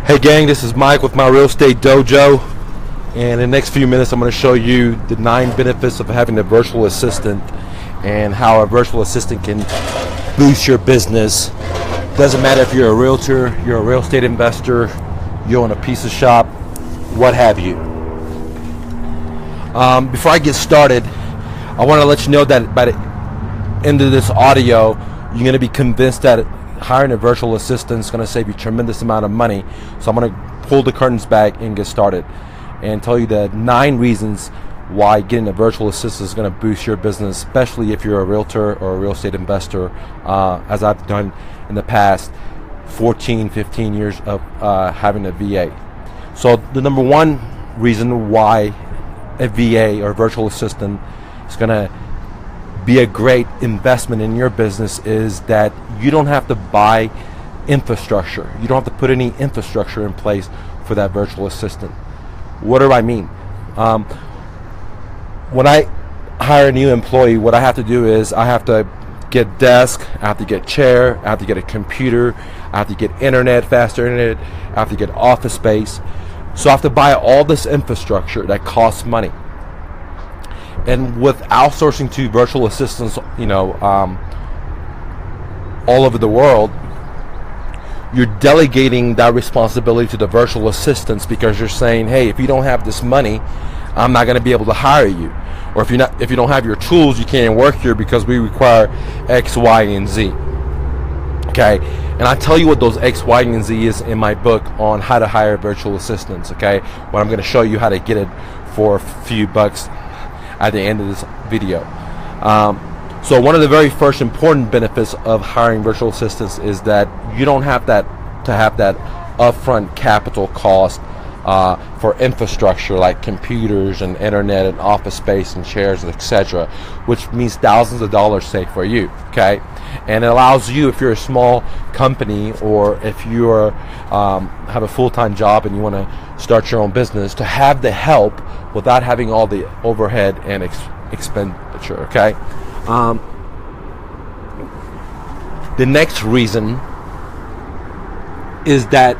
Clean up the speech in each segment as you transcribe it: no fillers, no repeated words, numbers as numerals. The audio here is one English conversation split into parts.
Hey gang, this is Mike with my Real Estate Dojo, and in the next few minutes I'm going to show you the 9 benefits of having a virtual assistant and how a virtual assistant can boost your business. Doesn't matter if you're a realtor, you're a real estate investor, you own a pizza shop, what have you. Before I get started, I want to let you know that by the end of this audio, you're going to be convinced that hiring a virtual assistant is going to save you a tremendous amount of money. So I'm going to pull the curtains back and get started and tell you the 9 reasons why getting a virtual assistant is going to boost your business, especially if you're a realtor or a real estate investor, as I've done in the past 14, 15 years of having a VA. So the number 1 reason why a VA or virtual assistant is going to be a great investment in your business is that you don't have to buy infrastructure. You don't have to put any infrastructure in place for that virtual assistant. What do I mean? When I hire a new employee, what I have to do is I have to get a desk, I have to get a chair, I have to get a computer, I have to get internet, faster internet, I have to get office space. So I have to buy all this infrastructure that costs money. And with outsourcing to virtual assistants, all over the world, you're delegating that responsibility to the virtual assistants because you're saying, hey, if you don't have this money, I'm not going to be able to hire you. Or if you don't have your tools, you can't work here because we require X, Y, and Z. Okay, and I tell you what those X, Y, and Z is in my book on how to hire virtual assistants. Okay, where I'm going to show you how to get it for a few bucks at the end of this video. So one of the very first important benefits of hiring virtual assistants is that you don't have that upfront capital cost for infrastructure like computers and internet and office space and chairs and etc., which means thousands of dollars saved for you. Okay, and it allows you, if you're a small company or if you're have a full-time job and you want to start your own business, to have the help without having all the overhead and expenditure. Okay. The next reason is that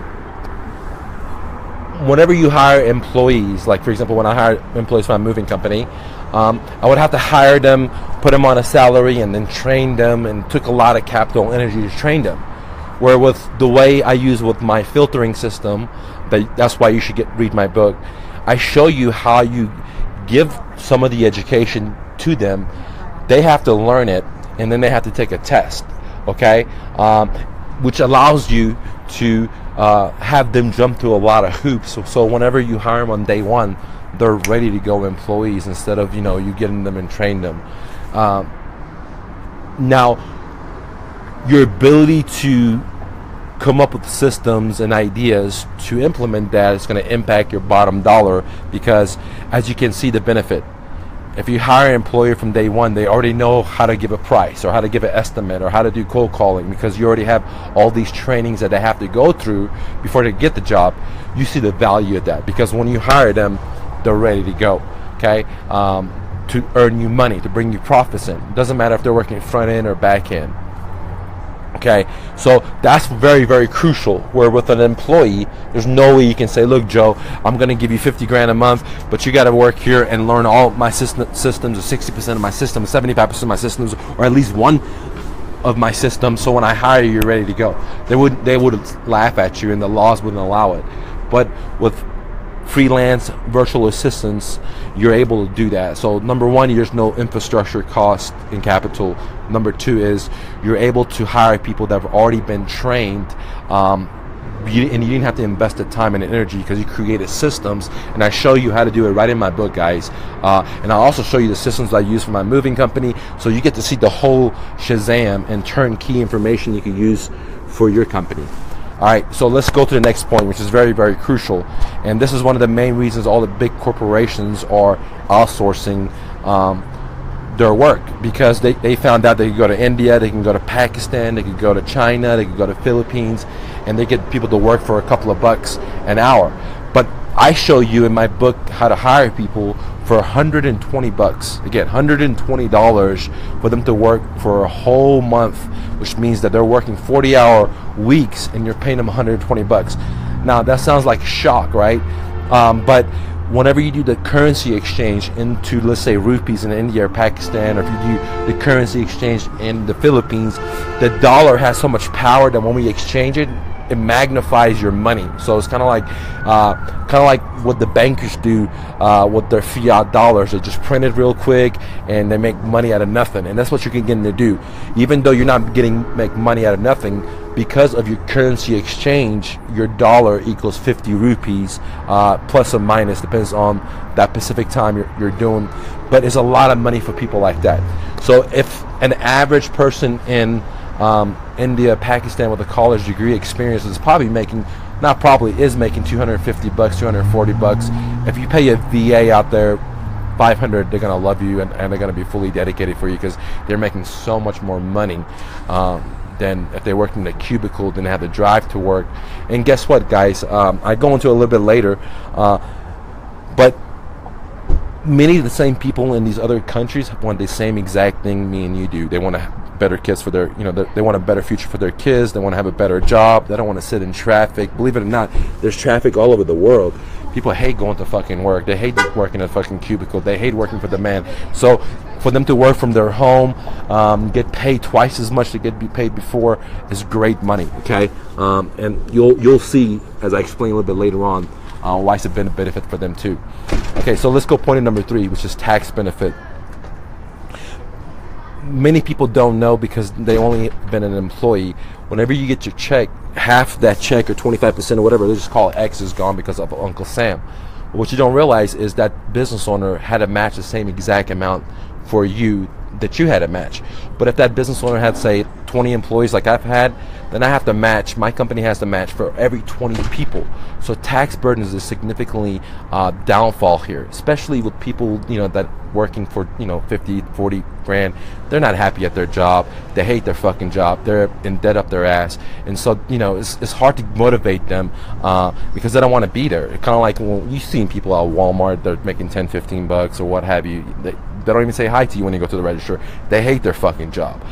whenever you hire employees, like for example, when I hired employees for my moving company, I would have to hire them, put them on a salary, and then train them, and took a lot of capital and energy to train them. Where with the way I use with my filtering system, that's why you should read my book. I show you how you give some of the education to them. They have to learn it, and then they have to take a test. Okay, which allows you to have them jump through a lot of hoops. So whenever you hire them on day 1, they're ready to go employees instead of you getting them and train them. Now, your ability to come up with systems and ideas to implement that is going to impact your bottom dollar, because as you can see the benefit. If you hire an employee from day 1, they already know how to give a price or how to give an estimate or how to do cold calling, because you already have all these trainings that they have to go through before they get the job. You see the value of that, because when you hire them, they're ready to go. Okay, to earn you money, to bring you profits in. It doesn't matter if they're working front end or back end. Okay, so that's very, very crucial. Where with an employee, there's no way you can say, look, Joe, I'm going to give you 50 grand a month, but you got to work here and learn all my systems, or 60% of my systems, 75% of my systems, or at least one of my systems. So when I hire you, you're ready to go. They would laugh at you, and the laws wouldn't allow it. But with freelance virtual assistants, you're able to do that. So number 1, there's no infrastructure cost in capital. Number 2 is you're able to hire people that have already been trained, and you didn't have to invest the time and energy because you created systems. And I show you how to do it right in my book, guys. And I also show you the systems I use for my moving company, so you get to see the whole Shazam and turnkey information you can use for your company. All right, so let's go to the next point, which is very, very crucial. And this is one of the main reasons all the big corporations are outsourcing their work, because they found out they could go to India, they can go to Pakistan, they could go to China, they could go to Philippines, and they get people to work for a couple of bucks an hour. But I show you in my book how to hire people for $120. Again, $120 for them to work for a whole month, which means that they're working 40-hour weeks and you're paying them $120. Now that sounds like shock, right? But whenever you do the currency exchange into, let's say, rupees in India or Pakistan, or if you do the currency exchange in the Philippines, the dollar has so much power that when we exchange it, it magnifies your money. So it's kind of like what the bankers do with their fiat dollars. They just print it real quick and they make money out of nothing. And that's what you're getting to do. Even though you're not make money out of nothing, because of your currency exchange, your dollar equals 50 rupees, plus or minus, depends on that specific time you're doing. But it's a lot of money for people like that. So if an average person in India, Pakistan with a college degree experience is probably making, not probably, is making $250, $240. If you pay a VA out there $500, they're gonna love you and they're gonna be fully dedicated for you, because they're making so much more money than if they worked in a cubicle, then they have to drive to work. And guess what, guys? I go into a little bit later, but many of the same people in these other countries want the same exact thing me and you do. They want to have better kids for their, they want a better future for their kids. They want to have a better job. They don't want to sit in traffic. Believe it or not, there's traffic all over the world. People hate going to fucking work. They hate working in a fucking cubicle. They hate working for the man. So for them to work from their home, get paid twice as much to be paid before, is great money. Okay, and you'll see, as I explain a little bit later on, why it's a benefit for them too. Okay, so let's go point number 3, which is tax benefit. Many people don't know because they only been an employee. Whenever you get your check, half that check or 25% or whatever, they just call it X, is gone because of Uncle Sam. What you don't realize is that business owner had to match the same exact amount for you that you had to match. But if that business owner had, say, 20 employees like I've had, then I have to match, my company has to match for every 20 people. So tax burden is a significantly downfall here, especially with people, that working for, 50, 40 grand. They're not happy at their job. They hate their fucking job. They're in debt up their ass. And so, it's hard to motivate them because they don't want to be there. Kind of like when you've seen people at Walmart, they're making 10, 15 bucks or what have you. They don't even say hi to you when you go to the register. They hate their fucking job.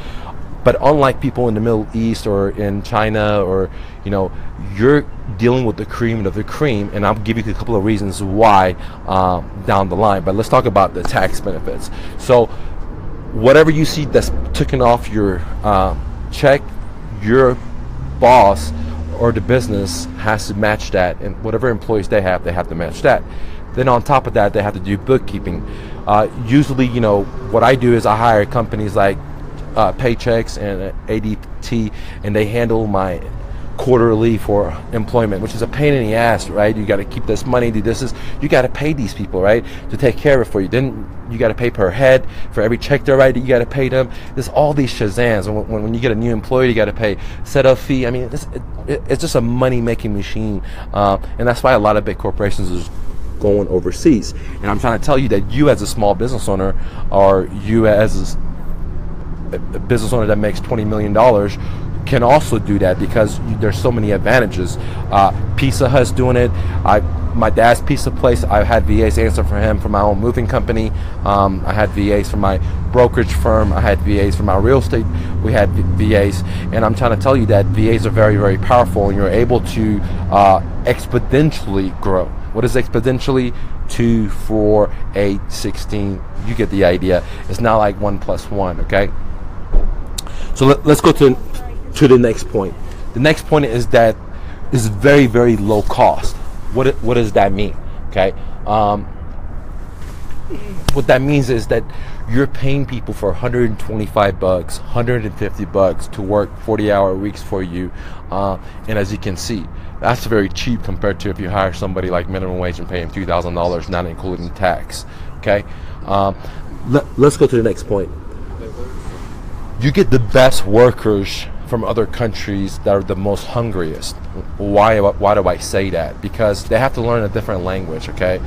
But unlike people in the Middle East or in China, or you're dealing with the cream of the cream, and I'll give you a couple of reasons why down the line. But let's talk about the tax benefits. So whatever you see that's taken off your check, your boss or the business has to match that, and whatever employees they have to match that. Then on top of that, they have to do bookkeeping. Usually, what I do is I hire companies like Paychecks and ADT, and they handle my quarterly for employment, which is a pain in the ass, right? You got to keep this money, do this, you got to pay these people, right, to take care of it for you. Then you got to pay per head for every check they write. You got to pay them. There's all these shazams, and when you get a new employee, you got to pay setup fee. I mean, it's just a money making machine, and that's why a lot of big corporations is going overseas. And I'm trying to tell you that you as a small business owner, or you as a business owner that makes $20 million, can also do that, because there's so many advantages. Pizza Hut's doing it. My dad's pizza place, I had VAs answer for him for my own moving company. I had VAs for my brokerage firm. I had VAs for my real estate. We had VAs, and I'm trying to tell you that VAs are very, very powerful, and you're able to exponentially grow. What is exponentially? 2, 4, 8, 16. You get the idea. It's not like 1 + 1. Okay. So let's go to the next point. The next point is that it's very, very low cost. What does that mean? Okay. What that means is that you're paying people for $125, $150 to work 40-hour weeks for you, and as you can see, that's very cheap compared to if you hire somebody like minimum wage and pay them $2,000, not including tax. Okay. Let's go to the next point. You get the best workers from other countries that are the most hungriest. Why do I say that? Because they have to learn a different language, okay?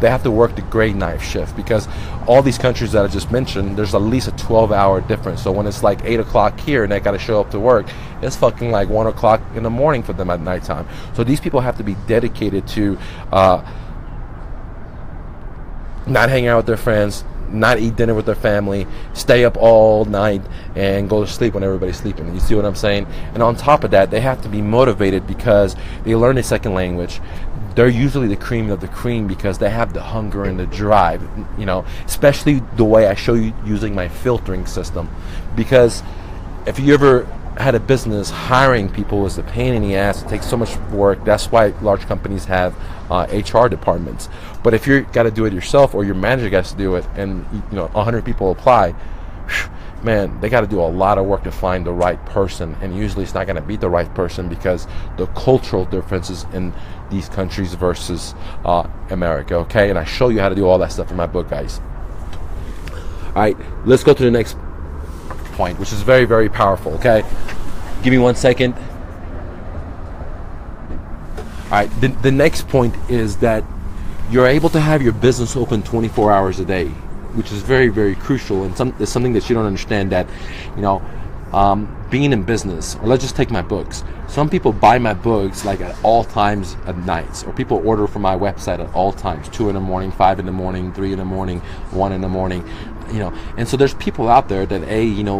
They have to work the grade knife shift, because all these countries that I just mentioned, there's at least a 12-hour difference. So when it's like 8 o'clock here and they got to show up to work, it's fucking like 1 o'clock in the morning for them at nighttime. So these people have to be dedicated to not hanging out with their friends, not eat dinner with their family, stay up all night, and go to sleep when everybody's sleeping. You see what I'm saying? And on top of that, they have to be motivated because they learn a second language. They're usually the cream of the cream because they have the hunger and the drive, especially the way I show you using my filtering system. Because if you ever had a business, hiring people is a pain in the ass. It takes so much work. That's why large companies have HR departments. But if you got to do it yourself, or your manager got to do it, and 100 people apply, man, they got to do a lot of work to find the right person. And usually it's not going to be the right person because the cultural differences in these countries versus America. Okay, and I show you how to do all that stuff in my book, guys. All right, let's go to the next point, which is very, very powerful. Okay, give me 1 second. All right, the next point is that you're able to have your business open 24 hours a day, which is very, very crucial, and it's something that you don't understand, that being in business, or let's just take my books. Some people buy my books like at all times of nights, or people order from my website at all times, 2 in the morning, 5 in the morning, 3 in the morning, 1 in the morning, and so there's people out there that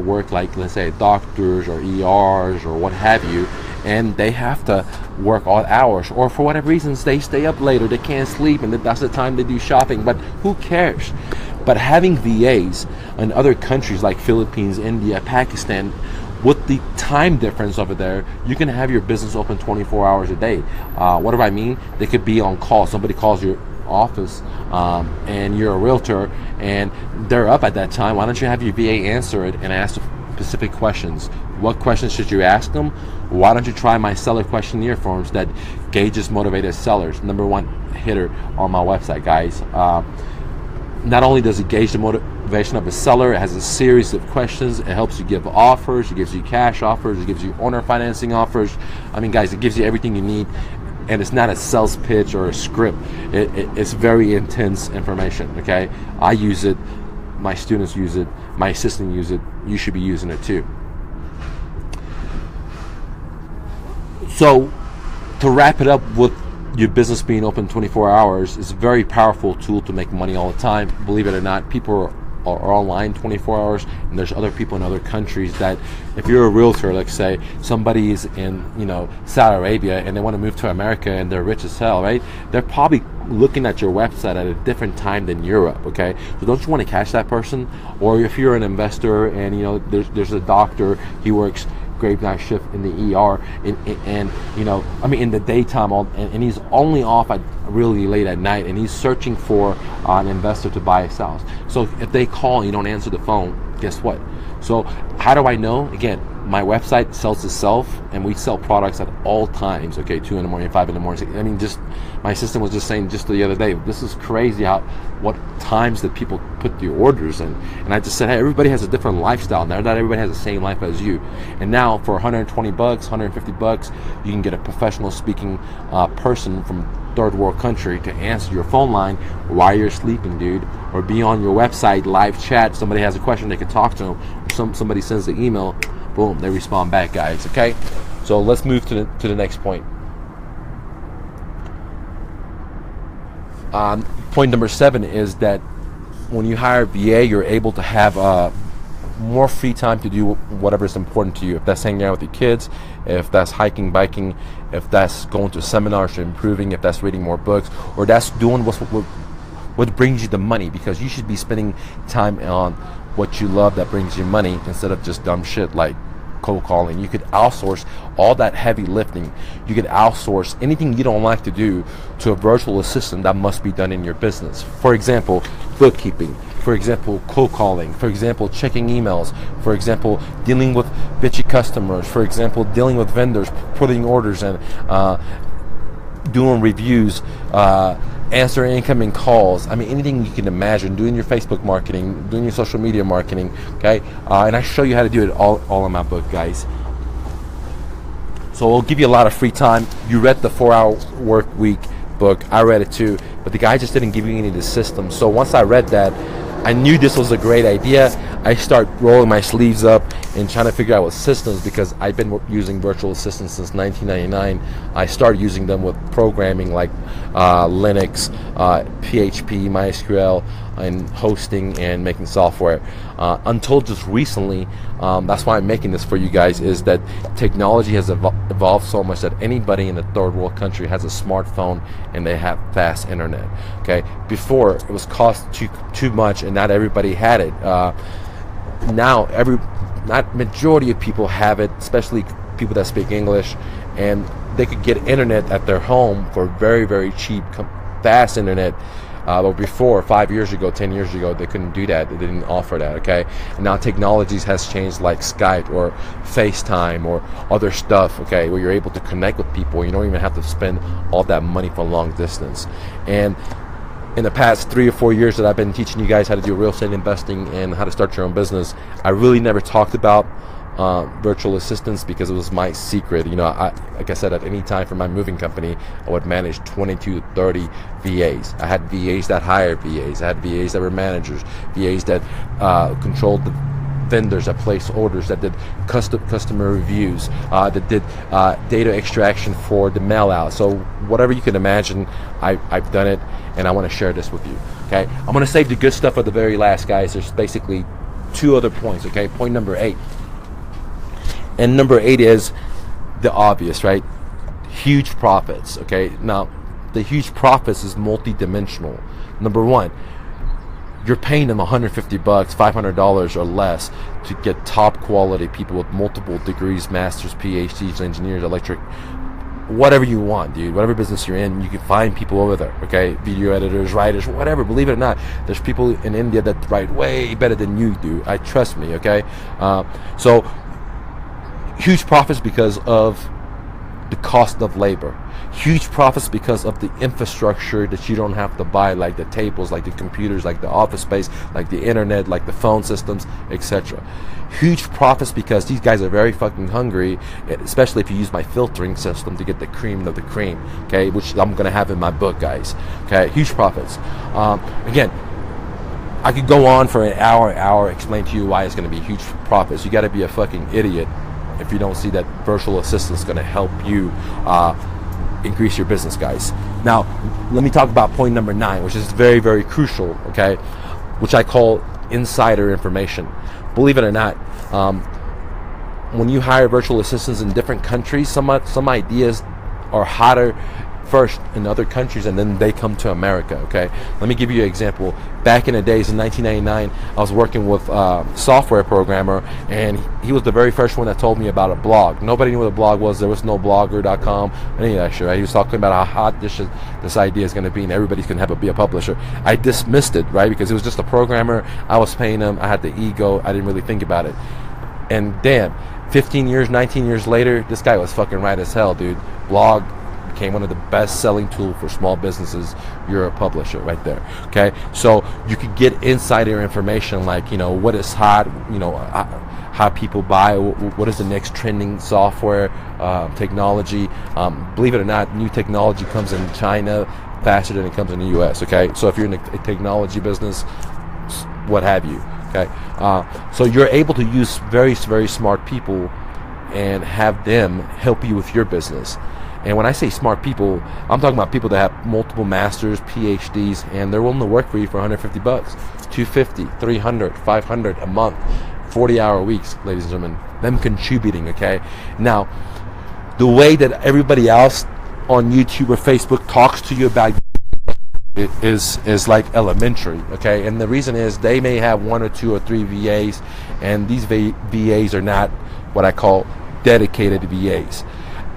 work like, let's say, doctors or ERs or what have you, and they have to work all hours, or for whatever reasons they stay up later, they can't sleep, and that's the time they do shopping. But who cares? But having VAs in other countries like Philippines, India, Pakistan, with the time difference over there, you can have your business open 24 hours a day. What do I mean? They could be on call. Somebody calls your office and you're a realtor and they're up at that time. Why don't you have your VA answer it and ask specific questions? What questions should you ask them? Why don't you try my seller questionnaire forms that gauges motivated sellers? Number one hitter on my website, guys. Not only does it gauge the motivation of a seller, it has a series of questions. It helps you give offers. It gives you cash offers. It gives you owner financing offers. I mean, guys, it gives you everything you need. And it's not a sales pitch or a script. It's very intense information, okay? I use it. My students use it. My assistant use it. You should be using it too. So, to wrap it up with your business being open 24 hours, is a very powerful tool to make money all the time. Believe it or not, people are online 24 hours, and there's other people in other countries that, if you're a realtor, let's say somebody is in Saudi Arabia and they want to move to America and they're rich as hell, right? They're probably looking at your website at a different time than Europe, okay? So don't you want to catch that person? Or if you're an investor and there's a doctor, he works graveyard shift in the ER, and in the daytime, and he's only off at really late at night, and he's searching for an investor to buy his house. So if they call and you don't answer the phone, guess what? So how do I know? Again, my website sells itself, and we sell products at all times, okay? 2 in the morning, 5 in the morning. I mean, just my assistant was just saying just the other day, this is crazy what times that people put the orders in. And I just said, hey, everybody has a different lifestyle now. Not everybody has the same life as you. And now for $120, $150, you can get a professional speaking person from third world country to answer your phone line while you're sleeping, dude. Or be on your website, live chat. Somebody has a question, they can talk to them. Somebody sends the email, boom, they respond back, guys. Okay, so let's move to the next point. Point number 7 is that when you hire a VA, you're able to have more free time to do whatever is important to you. If that's hanging out with your kids, if that's hiking, biking, if that's going to seminars or improving, if that's reading more books, or that's doing what brings you the money, because you should be spending time on what you love that brings you money instead of just dumb shit like cold calling. You could outsource all that heavy lifting. You could outsource anything you don't like to do to a virtual assistant that must be done in your business. For example, bookkeeping. For example, cold calling. For example, checking emails. For example, dealing with bitchy customers. For example, dealing with vendors, putting orders in, doing reviews, answering incoming calls. I mean, anything you can imagine. Doing your Facebook marketing, doing your social media marketing. Okay, and I show you how to do it all in my book, guys. So it'll give you a lot of free time. You read the 4-Hour Work Week book. I read it too, but the guy just didn't give you any of the systems. So once I read that, I knew this was a great idea. I start rolling my sleeves up and trying to figure out what systems, because I've been using virtual assistants since 1999. I started using them with programming like Linux, PHP, MySQL, and hosting and making software. Until just recently, that's why I'm making this for you guys, is that technology has evolved so much that anybody in a third world country has a smartphone and they have fast internet. Okay, before it was cost too much and not everybody had it. Now not majority of people have it, especially people that speak English, and they could get internet at their home for very, very cheap, fast internet. But before, 5 years ago, 10 years ago, they couldn't do that. They didn't offer that, okay? And now technologies has changed, like Skype or FaceTime or other stuff, okay, where you're able to connect with people. You don't even have to spend all that money for long distance. And in the past 3 or 4 years that I've been teaching you guys how to do real estate investing and how to start your own business, I really never talked about virtual assistants because it was my secret. You know, like I said, at any time for my moving company, I would manage 22 to 30 VAs. I had VAs that hired VAs. I had VAs that were managers, VAs that controlled the vendors, that placed orders, that did customer reviews, that did data extraction for the mail out. So whatever you can imagine, I've done it, and I want to share this with you. Okay, I'm going to save the good stuff for the very last, guys. There's basically 2 other points. Okay, point number 8. And number 8 is the obvious, right? Huge profits. Okay, now the huge profits is multi-dimensional. Number 1, you're paying them $150, $500 or less to get top quality people with multiple degrees, masters, PhDs, engineers, electric, whatever you want, dude. Whatever business you're in, you can find people over there, okay? Video editors, writers, whatever. Believe it or not, there's people in India that write way better than you do. Trust me, okay? So huge profits because of the cost of labor. Huge profits because of the infrastructure that you don't have to buy, like the tables, like the computers, like the office space, like the internet, like the phone systems, etc. Huge profits because these guys are very fucking hungry, especially if you use my filtering system to get the cream of the cream, okay, which I'm gonna have in my book, guys. Okay, huge profits. Again, I could go on for an hour explain to you why it's gonna be huge profits. You gotta be a fucking idiot if you don't see that virtual assistant is going to help you increase your business, guys. Now, let me talk about point number 9, which is very, very crucial, okay, which I call insider information. Believe it or not, when you hire virtual assistants in different countries, some ideas are hotter first in other countries, and then they come to America, okay? Let me give you an example. Back in the days, in 1999, I was working with a software programmer, and he was the very first one that told me about a blog. Nobody knew what a blog was. There was no blogger.com, any of that shit, right? He was talking about how hot this idea is going to be, and everybody's going to be a publisher. I dismissed it, right? Because it was just a programmer. I was paying him. I had the ego. I didn't really think about it. And damn, 15 years, 19 years later, this guy was fucking right as hell, dude. Blog became one of the best-selling tools for small businesses. You're a publisher right there, okay? So you could get insider information like, you know, what is hot, you know, how people buy, what is the next trending software, technology. Believe it or not, new technology comes in China faster than it comes in the U.S., okay? So if you're in a technology business, what have you, okay? So you're able to use very, very smart people and have them help you with your business. And when I say smart people, I'm talking about people that have multiple masters, PhDs, and they're willing to work for you for $150, $250, $300, $500 a month, 40-hour weeks, ladies and gentlemen. Them contributing, okay? Now, the way that everybody else on YouTube or Facebook talks to you about it is like elementary, okay? And the reason is they may have 1 or 2 or 3 VAs, and these VAs are not what I call dedicated VAs.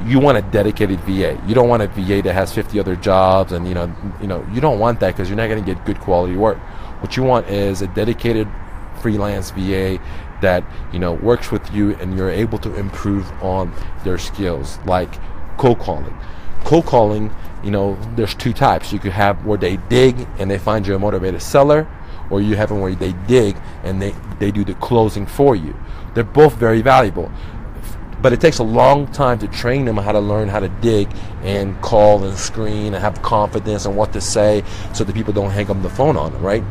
You want a dedicated VA. You don't want a VA that has 50 other jobs, and you don't want that, because you're not going to get good quality work. What you want is a dedicated freelance VA that, you know, works with you, and you're able to improve on their skills, like cold calling. Cold calling, you know, there's 2 types. You could have where they dig and they find you a motivated seller, or you have them where they dig and they do the closing for you. They're both very valuable. But it takes a long time to train them how to learn how to dig and call and screen and have confidence and what to say, so that people don't hang up the phone on them, right?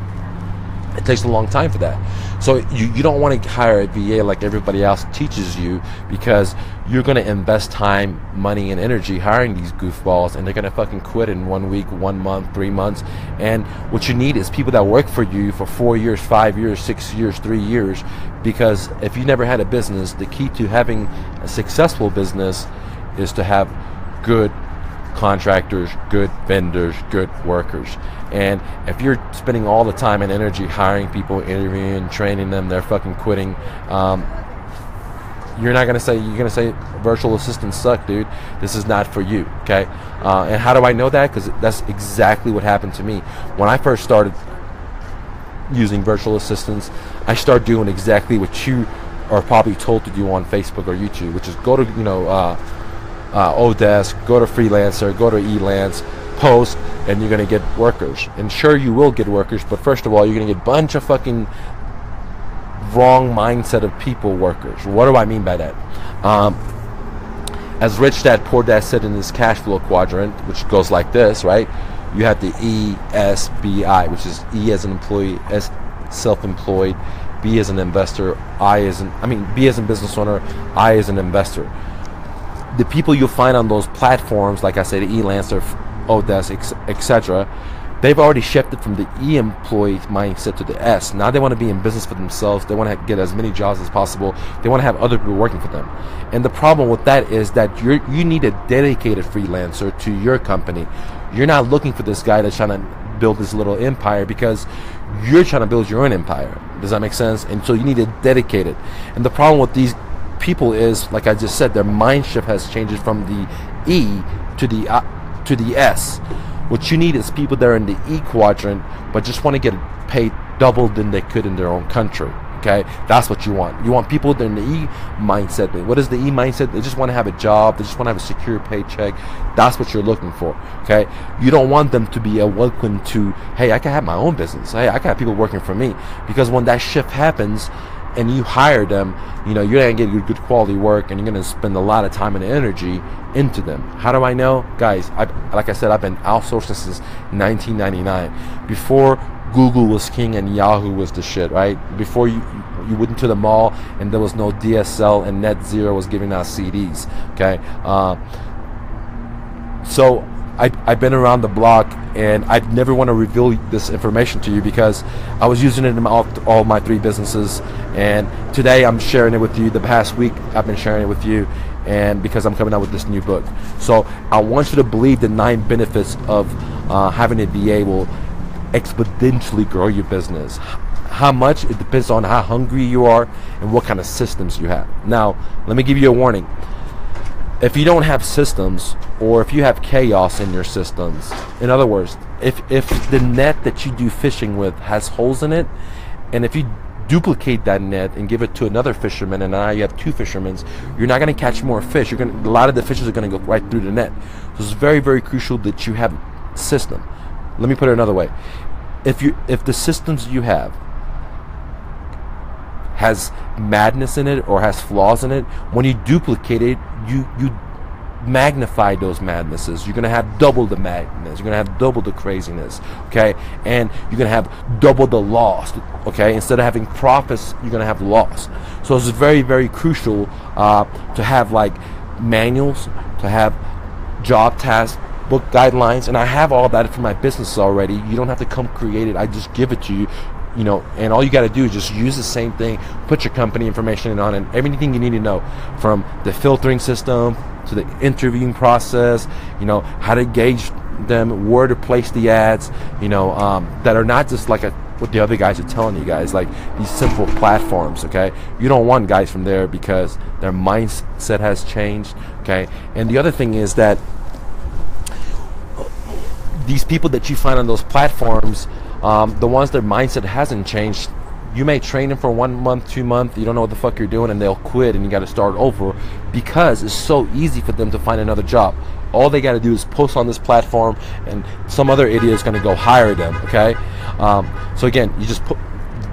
It takes a long time for that. So you don't want to hire a VA like everybody else teaches you, because you're going to invest time, money, and energy hiring these goofballs, and they're going to fucking quit in 1 week, 1 month, 3 months. And what you need is people that work for you for 4 years, 5 years, 6 years, 3 years. Because if you never had a business, the key to having a successful business is to have good contractors, good vendors, good workers. And if you're spending all the time and energy hiring people, interviewing, training them, they're fucking quitting, you're going to say virtual assistants suck, dude. This is not for you, okay? And how do I know that? Because that's exactly what happened to me. When I first started using virtual assistants, I started doing exactly what you are probably told to do on Facebook or YouTube, which is go to, Odesk, go to Freelancer, go to Elance, post, and you're going to get workers. And sure, you will get workers, but first of all, you're going to get a bunch of fucking wrong mindset of people workers. What do I mean by that? As Rich Dad Poor Dad said in his cash flow quadrant, which goes like this, right? You have the ESBI, which is E as an employee, S self-employed, B as an investor, B as a business owner, I as an investor. The people you'll find on those platforms, like I said, Elancer, Odesk, etc., they've already shifted from the E-employee mindset to the S. Now they want to be in business for themselves. They want to get as many jobs as possible. They want to have other people working for them. And the problem with that is that you need a dedicated freelancer to your company. You're not looking for this guy that's trying to build this little empire, because you're trying to build your own empire. Does that make sense? And so you need a dedicated. And the problem with these people is, like I just said, their mind shift has changed from the E to the S. What you need is people that are in the E quadrant but just want to get paid double than they could in their own country. Okay, that's what you want. You want people that are in the E mindset. What is the E mindset? They just want to have a job. They just want to have a secure paycheck. That's what you're looking for. Okay, you don't want them to be awoken to, hey, I can have my own business. Hey, I can have people working for me. Because when that shift happens and you hire them, you're going to get good quality work, and you're going to spend a lot of time and energy into them. How do I know? Guys, like I said, I've been outsourcing since 1999. Before Google was king and Yahoo was the shit, right? Before you went into the mall and there was no DSL and Net Zero was giving out CDs, okay? So I've been around the block, and I never want to reveal this information to you because I was using it in all my 3 businesses, and today I'm sharing it with you. The past week I've been sharing it with you, and because I'm coming out with this new book. So I want you to believe the 9 benefits of having a VA will exponentially grow your business. How much? It depends on how hungry you are and what kind of systems you have. Now, let me give you a warning. If you don't have systems, or if you have chaos in your systems, in other words, if the net that you do fishing with has holes in it, and if you duplicate that net and give it to another fisherman, and now you have 2 fishermen, you're not going to catch more fish. A lot of the fishes are going to go right through the net. So it's very, very crucial that you have a system. Let me put it another way. If the systems you have has madness in it or has flaws in it, when you duplicate it, you magnify those madnesses. You're going to have double the madness. You're going to have double the craziness, okay? And you're going to have double the loss, okay? Instead of having profits, you're going to have loss. So it's very, very crucial to have like manuals, to have job tasks, book guidelines, and I have all that for my business already. You don't have to come create it. I just give it to you. And all you got to do is just use the same thing, put your company information on, and everything you need to know, from the filtering system to the interviewing process, how to gauge them, where to place the ads, that are not just like what the other guys are telling you guys, like these simple platforms, okay? You don't want guys from there because their mindset has changed, okay? And the other thing is that these people that you find on those platforms, the ones their mindset hasn't changed, you may train them for 1 month, 2 months, you don't know what the fuck you're doing, and they'll quit, and you got to start over because it's so easy for them to find another job. All they got to do is post on this platform, and some other idiot is going to go hire them, okay? So again,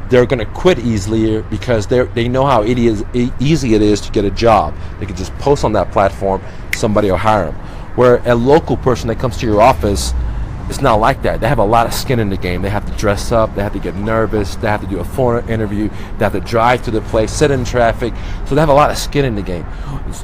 they're going to quit easily because they know how easy it is to get a job. They can just post on that platform, somebody will hire them. Where a local person that comes to your office, It's not like that. They have a lot of skin in the game. They have to dress up. They have to get nervous. They have to do a phone interview. They have to drive to the place, sit in traffic. So they have a lot of skin in the game.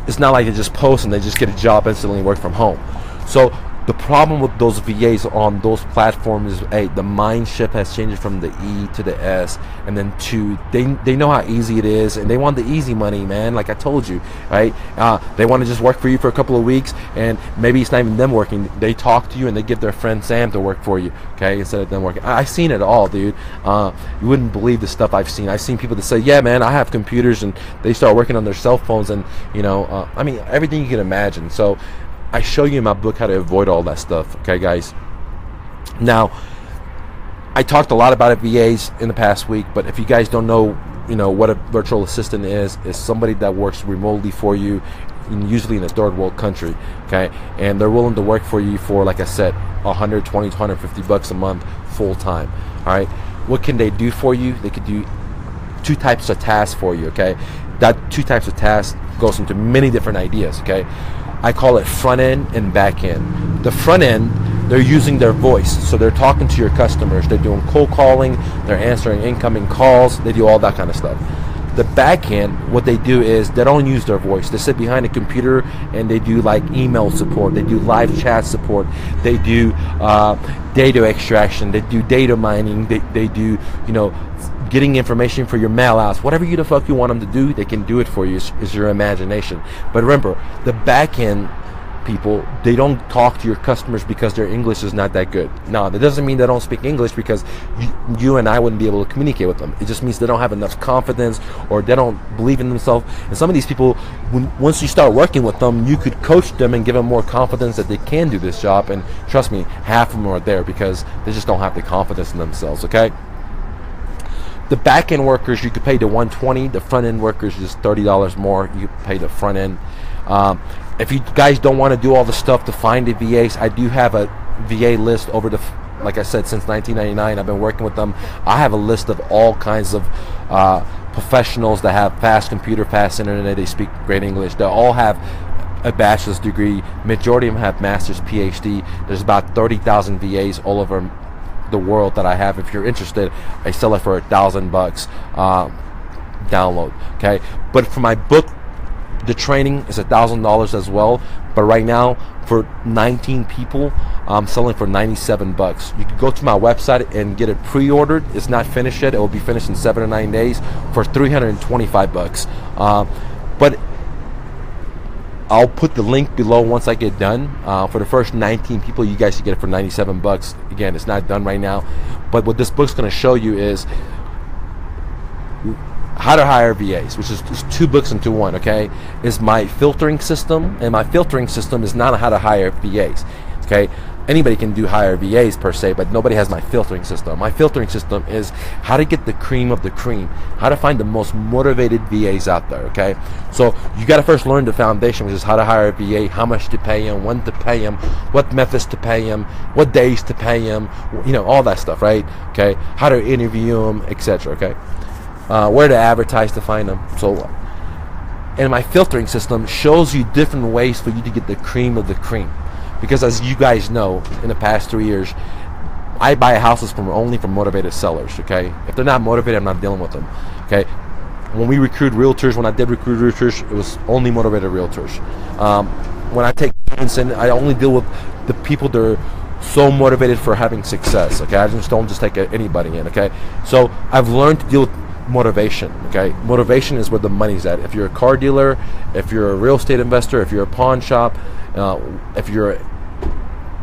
It's not like they just post and they just get a job instantly and work from home. So the problem with those VAs on those platforms is, hey, the mind shift has changed from the E to the S, and then to they know how easy it is, and they want the easy money, man. Like I told you, right? They want to just work for you for a couple of weeks, and maybe it's not even them working. They talk to you and they get their friend Sam to work for you, okay, instead of them working. I've seen it all, dude. You wouldn't believe the stuff I've seen. I've seen people that say, yeah, man, I have computers, and they start working on their cell phones, and I mean, everything you can imagine. So I show you in my book how to avoid all that stuff, okay, guys? Now, I talked a lot about VAs in the past week, but if you guys don't know, what a virtual assistant is somebody that works remotely for you, usually in a third world country, okay? And they're willing to work for you for, like I said, $120 to $150 a month full time, all right? What can they do for you? They could do 2 types of tasks for you, okay? That 2 types of tasks goes into many different ideas, okay? I call it front end and back end. The front end, they're using their voice. So they're talking to your customers. They're doing cold calling. They're answering incoming calls. They do all that kind of stuff. The back end, what they do is they don't use their voice. They sit behind a computer and they do like email support. They do live chat support. They do data extraction. They do data mining. They do, getting information for your mail outs. Whatever the fuck you want them to do, they can do it for you. Is your imagination. But remember, the back end people, they don't talk to your customers because their English is not that good. No, that doesn't mean they don't speak English, because you and I wouldn't be able to communicate with them. It just means they don't have enough confidence, or they don't believe in themselves. And some of these people, once you start working with them, you could coach them and give them more confidence that they can do this job. And trust me, half of them are there because they just don't have the confidence in themselves, okay? The back end workers, you could pay the $120. The front end workers, just $30 more. You pay the front end. If you guys don't want to do all the stuff to find the VAs, I do have a VA list over the, like I said, since 1999. I've been working with them. I have a list of all kinds of professionals that have fast computer, fast internet. They speak great English. They all have a bachelor's degree. Majority of them have master's, PhD. There's about 30,000 VAs all over the world that I have. If you're interested, I sell it for $1,000 download, okay? But for my book, the training is $1,000 as well. But right now, for 19 people, I'm selling for $97. You can go to my website and get it pre-ordered. It's not finished yet. It will be finished in 7 or 9 days for $325. But I'll put the link below once I get done. For the first 19 people, you guys can get it for $97. Again, it's not done right now. But what this book's going to show you is how to hire VAs, which is 2 books into one, okay? Is my filtering system, and my filtering system is not how to hire VAs, okay? Anybody can do hire VAs per se, but nobody has my filtering system. My filtering system is how to get the cream of the cream, how to find the most motivated VAs out there, okay? So you got to first learn the foundation, which is how to hire a VA, how much to pay him, when to pay him, what methods to pay him, what days to pay him, all that stuff, right? Okay, how to interview him, etc., okay? Where to advertise to find them. So, and my filtering system shows you different ways for you to get the cream of the cream. Because as you guys know, in the past 3 years, I buy houses only from motivated sellers, okay? If they're not motivated, I'm not dealing with them, okay? When we recruit realtors, when I did recruit realtors, it was only motivated realtors. When I take clients in, I only deal with the people that are so motivated for having success, okay? I just don't take anybody in, okay? So I've learned to deal with motivation, okay? Motivation is where the money's at. If you're a car dealer, if you're a real estate investor, if you're a pawn shop, if you're an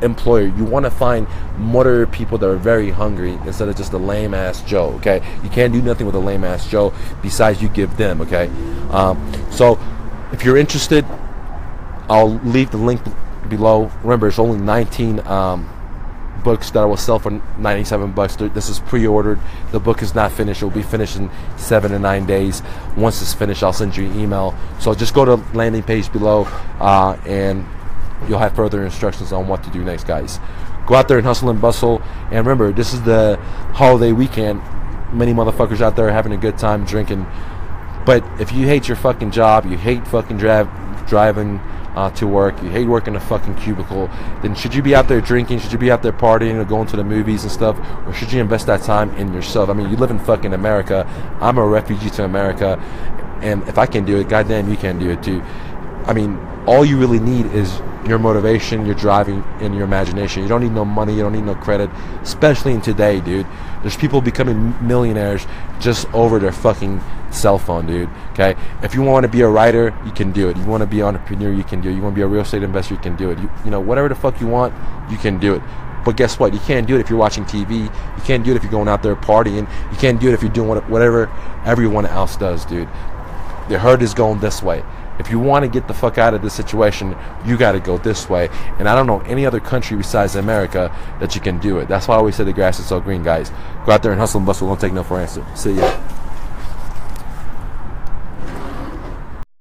employer, you want to find motivated people that are very hungry instead of just a lame ass Joe, okay? You can't do nothing with a lame ass Joe besides you give them, okay? So if you're interested, I'll leave the link below. Remember, it's only 19 books that I will sell for $97. This is pre-ordered. The book is not finished. It will be finished in 7 to 9 days. Once it's finished, I'll send you an email. So just go to the landing page below and you'll have further instructions on what to do next, guys. Go out there and hustle and bustle. And remember, this is the holiday weekend. Many motherfuckers out there are having a good time drinking. But if you hate your fucking job, you hate fucking driving to work, you hate working a fucking cubicle, then should you be out there drinking? Should you be out there partying or going to the movies and stuff? Or should you invest that time in yourself? I mean, you live in fucking America. I'm a refugee to America. And if I can do it, goddamn, you can do it too. I mean, all you really need is your motivation, your driving, and your imagination. You don't need no money. You don't need no credit, especially in today, dude. There's people becoming millionaires just over their fucking cell phone, dude. Okay? If you want to be a writer, you can do it. You want to be an entrepreneur, you can do it. You want to be a real estate investor, you can do it. You know, whatever the fuck you want, you can do it. But guess what? You can't do it if you're watching TV. You can't do it if you're going out there partying. You can't do it if you're doing whatever everyone else does, dude. The herd is going this way. If you want to get the fuck out of this situation, you got to go this way. And I don't know any other country besides America that you can do it. That's why I always say the grass is so green, guys. Go out there and hustle and bustle. Don't take no for an answer. See ya.